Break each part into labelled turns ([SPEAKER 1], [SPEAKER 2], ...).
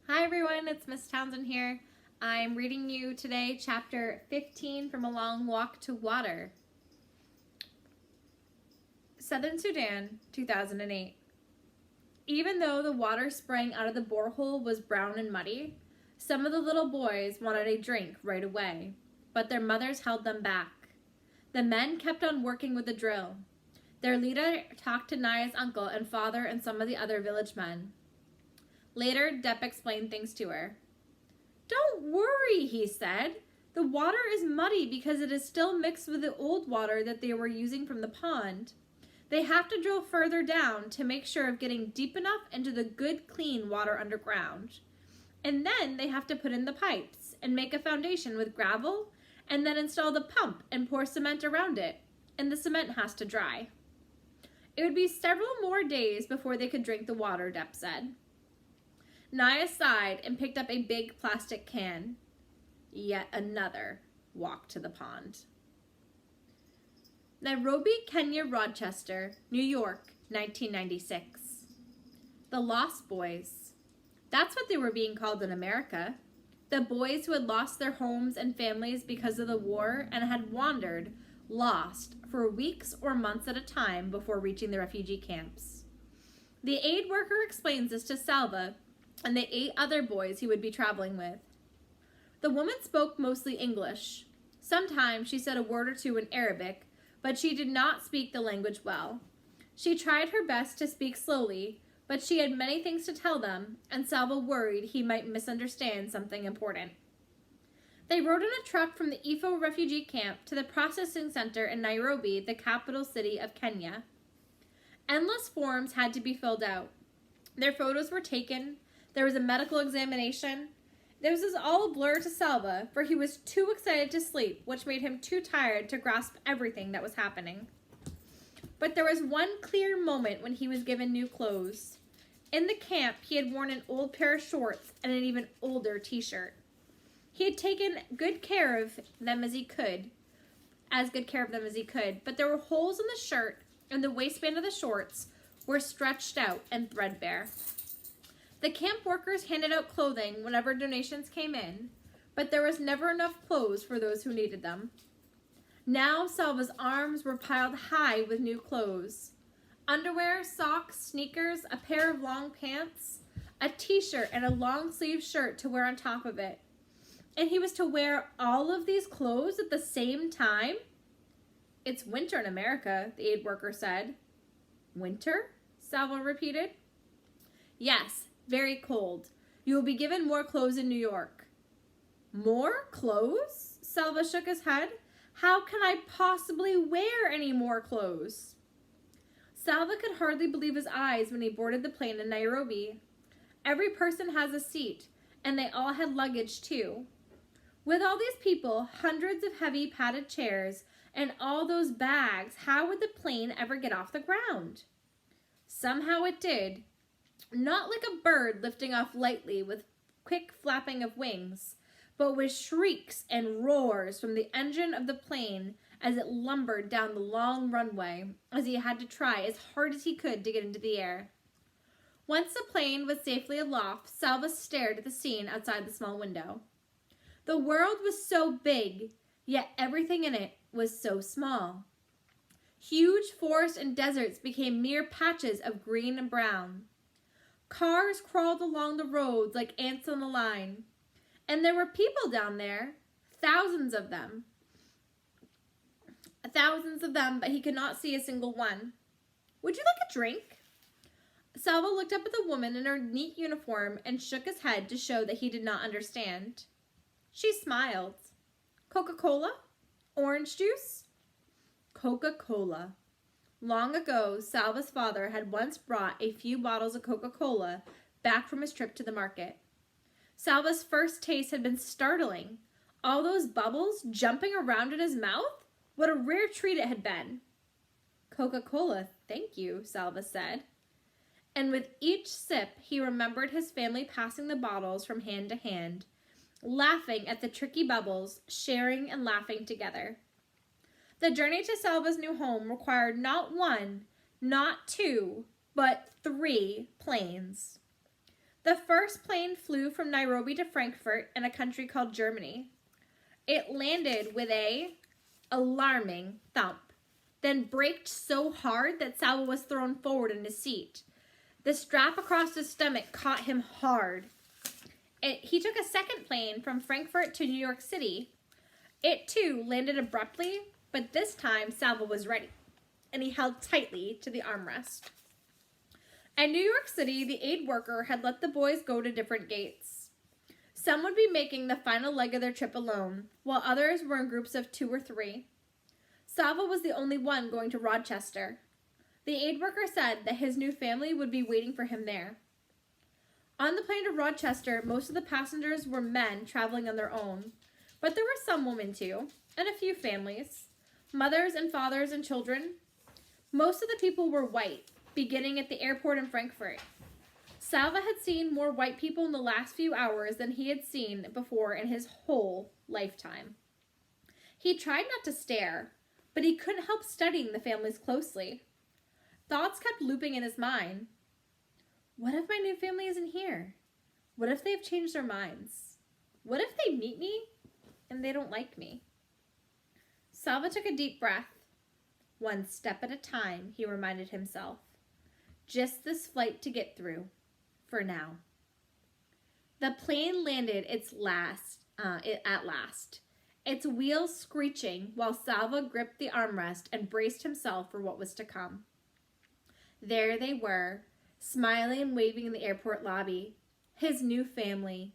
[SPEAKER 1] Hi everyone, it's Miss Townsend here. I'm reading you today chapter 15 from A Long Walk to Water. Southern Sudan, 2008. Even though the water spraying out of the borehole was brown and muddy, some of the little boys wanted a drink right away, but their mothers held them back. The men kept on working with the drill. Their leader talked to Naya's uncle and father and some of the other village men. Later, Depp explained things to her. "Don't worry," he said. "The water is muddy because it is still mixed with the old water that they were using from the pond. They have to drill further down to make sure of getting deep enough into the good, clean water underground. And then they have to put in the pipes and make a foundation with gravel and then install the pump and pour cement around it. And the cement has to dry." It would be several more days before they could drink the water, Depp said. Naya sighed and picked up a big plastic can. Yet another walk to the pond. Nairobi, Kenya, Rochester, New York, 1996. The Lost Boys. That's what they were being called in America. The boys who had lost their homes and families because of the war and had wandered, lost, for weeks or months at a time before reaching the refugee camps. The aid worker explains this to Salva and the 8 other boys he would be traveling with. The woman spoke mostly English. Sometimes she said a word or two in Arabic, but she did not speak the language well. She tried her best to speak slowly, but she had many things to tell them, and Salva worried he might misunderstand something important. They rode in a truck from the Ifo refugee camp to the processing center in Nairobi, the capital city of Kenya. Endless forms had to be filled out. Their photos were taken. There was a medical examination. This was all a blur to Salva, for he was too excited to sleep, which made him too tired to grasp everything that was happening. But there was one clear moment when he was given new clothes. In the camp, he had worn an old pair of shorts and an even older t-shirt. He had taken good care of them as good care of them as he could, but there were holes in the shirt and the waistband of the shorts were stretched out and threadbare. The camp workers handed out clothing whenever donations came in, but there was never enough clothes for those who needed them. Now Salva's arms were piled high with new clothes. Underwear, socks, sneakers, a pair of long pants, a t-shirt, and a long-sleeved shirt to wear on top of it. And he was to wear all of these clothes at the same time? "It's winter in America," the aid worker said. "Winter?" Salva repeated. "Yes. Very cold. You will be given more clothes in New York." "More clothes?" Salva shook his head. "How can I possibly wear any more clothes?" Salva could hardly believe his eyes when he boarded the plane in Nairobi. Every person has a seat, and they all had luggage too. With all these people, hundreds of heavy padded chairs, and all those bags, how would the plane ever get off the ground? Somehow it did. Not like a bird lifting off lightly with quick flapping of wings, but with shrieks and roars from the engine of the plane as it lumbered down the long runway, as he had to try as hard as he could to get into the air. Once the plane was safely aloft, Salva stared at the scene outside the small window. The world was so big, yet everything in it was so small. Huge forests and deserts became mere patches of green and brown. Cars crawled along the roads like ants on a line. And there were people down there, thousands of them, but he could not see a single one. "Would you like a drink?" Salva looked up at the woman in her neat uniform and shook his head to show that he did not understand. She smiled. "Coca-Cola? Orange juice?" Coca-Cola. Long ago, Salva's father had once brought a few bottles of Coca-Cola back from his trip to the market. Salva's first taste had been startling. All those bubbles jumping around in his mouth? What a rare treat it had been. "Coca-Cola, thank you," Salva said. And with each sip, he remembered his family passing the bottles from hand to hand, laughing at the tricky bubbles, sharing and laughing together. The journey to Salva's new home required not 1, not 2, but 3 planes. The first plane flew from Nairobi to Frankfurt in a country called Germany. It landed with a alarming thump, then braked so hard that Salva was thrown forward in his seat. The strap across his stomach caught him hard. He took a second plane from Frankfurt to New York City. It too landed abruptly, but this time Salva was ready, and he held tightly to the armrest. At New York City, the aid worker had let the boys go to different gates. Some would be making the final leg of their trip alone, while others were in groups of 2 or 3. Salva was the only one going to Rochester. The aid worker said that his new family would be waiting for him there. On the plane to Rochester, most of the passengers were men traveling on their own, but there were some women too, and a few families, mothers and fathers and children. Most of the people were white, beginning at the airport in Frankfurt. Salva had seen more white people in the last few hours than he had seen before in his whole lifetime. He tried not to stare, but he couldn't help studying the families closely. Thoughts kept looping in his mind. What if my new family isn't here? What if they've changed their minds? What if they meet me and they don't like me? Salva took a deep breath. One step at a time, he reminded himself. Just this flight to get through, for now. The plane landed at last, its wheels screeching while Salva gripped the armrest and braced himself for what was to come. There they were, smiling and waving in the airport lobby, his new family.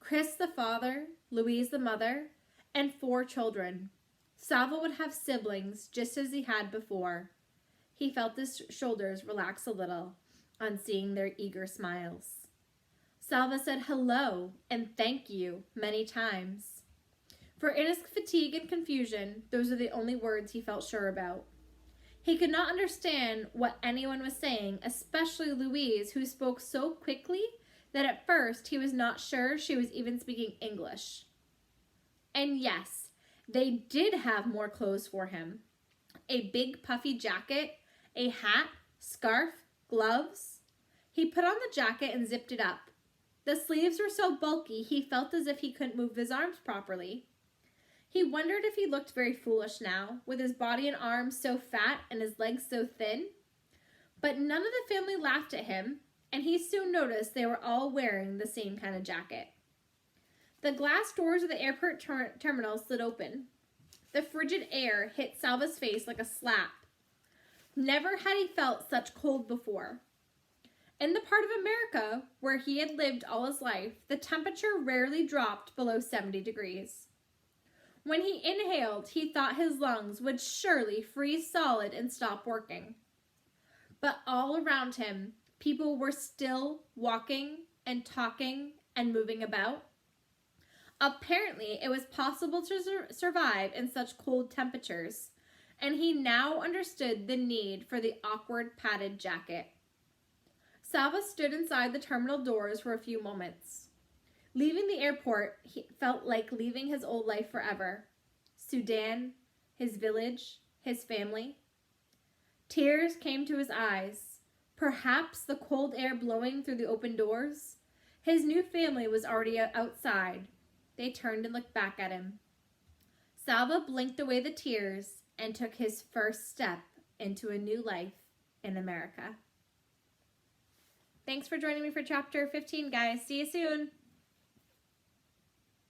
[SPEAKER 1] Chris the father, Louise the mother, and 4 children. Salva would have siblings just as he had before. He felt his shoulders relax a little on seeing their eager smiles. Salva said hello and thank you many times. For in his fatigue and confusion, those are the only words he felt sure about. He could not understand what anyone was saying, especially Louise, who spoke so quickly that at first he was not sure she was even speaking English. And yes, they did have more clothes for him. A big puffy jacket, a hat, scarf, gloves. He put on the jacket and zipped it up. The sleeves were so bulky he felt as if he couldn't move his arms properly. He wondered if he looked very foolish now, with his body and arms so fat and his legs so thin. But none of the family laughed at him, and he soon noticed they were all wearing the same kind of jacket. The glass doors of the airport terminal slid open. The frigid air hit Salva's face like a slap. Never had he felt such cold before. In the part of America where he had lived all his life, the temperature rarely dropped below 70 degrees. When he inhaled, he thought his lungs would surely freeze solid and stop working. But all around him, people were still walking and talking and moving about. Apparently, it was possible to survive in such cold temperatures, and he now understood the need for the awkward padded jacket. Salva stood inside the terminal doors for a few moments. Leaving the airport, he felt like leaving his old life forever. Sudan, his village, his family. Tears came to his eyes. Perhaps the cold air blowing through the open doors. His new family was already outside. They turned and looked back at him. Salva blinked away the tears and took his first step into a new life in America. Thanks for joining me for chapter 15, guys. See you soon.